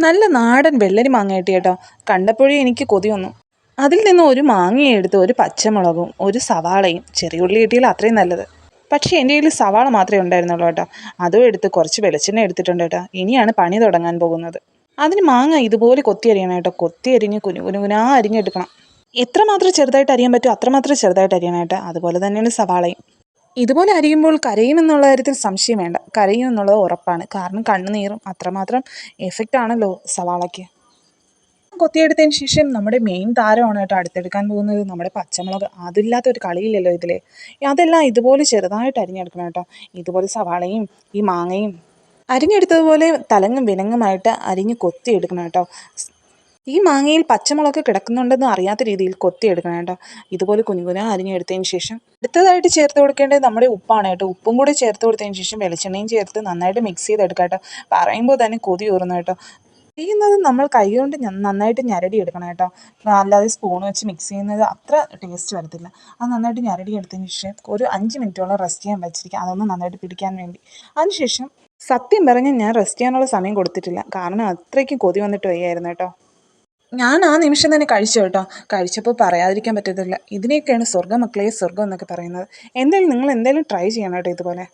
നല്ല നാടൻ വെള്ളരി മാങ്ങ കിട്ടി കേട്ടോ. കണ്ടപ്പോഴേ എനിക്ക് കൊതി വന്നു. അതിൽ നിന്ന് ഒരു മാങ്ങയെടുത്ത് ഒരു പച്ചമുളകും ഒരു സവാളയും ചെറിയ ഉള്ളി കിട്ടിയാൽ അത്രയും നല്ലത്. പക്ഷേ എൻ്റെ കയ്യിൽ സവാള മാത്രമേ ഉണ്ടായിരുന്നുള്ളൂ കേട്ടോ. അതും എടുത്ത് കുറച്ച് വെളിച്ചെണ്ണ എടുത്തിട്ടുണ്ട് കേട്ടോ. ഇനിയാണ് പണി തുടങ്ങാൻ പോകുന്നത്. അതിന് മാങ്ങ ഇതുപോലെ കൊത്തി അരിയണം കേട്ടോ. കൊത്തി അരിഞ്ഞ് കുനുകുനാ അരിഞ്ഞെടുക്കണം. എത്രമാത്രം ചെറുതായിട്ട് അരിയാൻ പറ്റുമോ അത്രമാത്രം ചെറുതായിട്ട് അരിയണം കേട്ടോ. അതുപോലെ തന്നെയാണ് സവാളയും. ഇതുപോലെ അരിയുമ്പോൾ കരയുമെന്നുള്ള കാര്യത്തിൽ സംശയം വേണ്ട. കരയുമെന്നുള്ളത് ഉറപ്പാണ്. കാരണം കണ്ണുനീറും അത്രമാത്രം എഫക്റ്റ് ആണല്ലോ സവാളയ്ക്ക്. കൊത്തിയെടുത്തതിന് ശേഷം നമ്മുടെ മെയിൻ താരമാണ് കേട്ടോ അടുത്തെടുക്കാൻ പോകുന്നത്, നമ്മുടെ പച്ചമുളക്. അതില്ലാത്ത ഒരു കളിയില്ലല്ലോ ഇതിൽ. അതെല്ലാം ഇതുപോലെ ചെറുതായിട്ട് അരിഞ്ഞെടുക്കണം കേട്ടോ. ഇതുപോലെ സവാളയും ഈ മാങ്ങയും അരിഞ്ഞെടുത്തതുപോലെ തലങ്ങും വിലങ്ങുമായിട്ട് അരിഞ്ഞ് കൊത്തിയെടുക്കണം കേട്ടോ. ഈ മാങ്ങയിൽ പച്ചമുളക് കിടക്കുന്നുണ്ടെന്ന് അറിയാത്ത രീതിയിൽ കൊത്തിയെടുക്കണം കേട്ടോ. ഇതുപോലെ കുനുകുനാ അരിഞ്ഞെടുത്തതിന് ശേഷം അടുത്തതായിട്ട് ചേർത്ത് കൊടുക്കേണ്ടത് നമ്മുടെ ഉപ്പാണ് കേട്ടോ. ഉപ്പും കൂടി ചേർത്ത് കൊടുത്തതിന് ശേഷം വെളിച്ചെണ്ണയും ചേർത്ത് നന്നായിട്ട് മിക്സ് ചെയ്തെടുക്കാം കേട്ടോ. പറയുമ്പോൾ തന്നെ കൊതി ഊറുന്നു കേട്ടോ. ചെയ്യുന്നത് നമ്മൾ കൈ കൊണ്ട് നന്നായിട്ട് ഞരടി എടുക്കണം കേട്ടോ. അല്ലാതെ സ്പൂൺ വെച്ച് മിക്സ് ചെയ്യുന്നത് അത്ര ടേസ്റ്റ് വരത്തില്ല. അത് നന്നായിട്ട് ഞരടി എടുത്തതിന് ശേഷം ഒരു 5 മിനിറ്റോളം റെസ്റ്റ് ചെയ്യാൻ വെച്ചിരിക്കുക, അതൊന്ന് നന്നായിട്ട് പിടിക്കാൻ വേണ്ടി. അതിനുശേഷം സത്യം പറഞ്ഞാൽ ഞാൻ റെസ്റ്റ് ചെയ്യാനുള്ള സമയം കൊടുത്തിട്ടില്ല. കാരണം അത്രയ്ക്കും കൊതി വന്നിട്ട് വയ്യായിരുന്നു കേട്ടോ. ഞാൻ ആ നിമിഷം തന്നെ കഴിച്ചു കേട്ടോ. കഴിച്ചപ്പോൾ പറയാതിരിക്കാൻ പറ്റത്തില്ല. ഇതിനെയൊക്കെയാണ് സ്വർഗ്ഗം മക്കളെ, സ്വർഗ്ഗം എന്നൊക്കെ പറയുന്നത്. എന്തായാലും നിങ്ങൾ എന്തായാലും ട്രൈ ചെയ്യണം കേട്ടോ ഇതുപോലെ.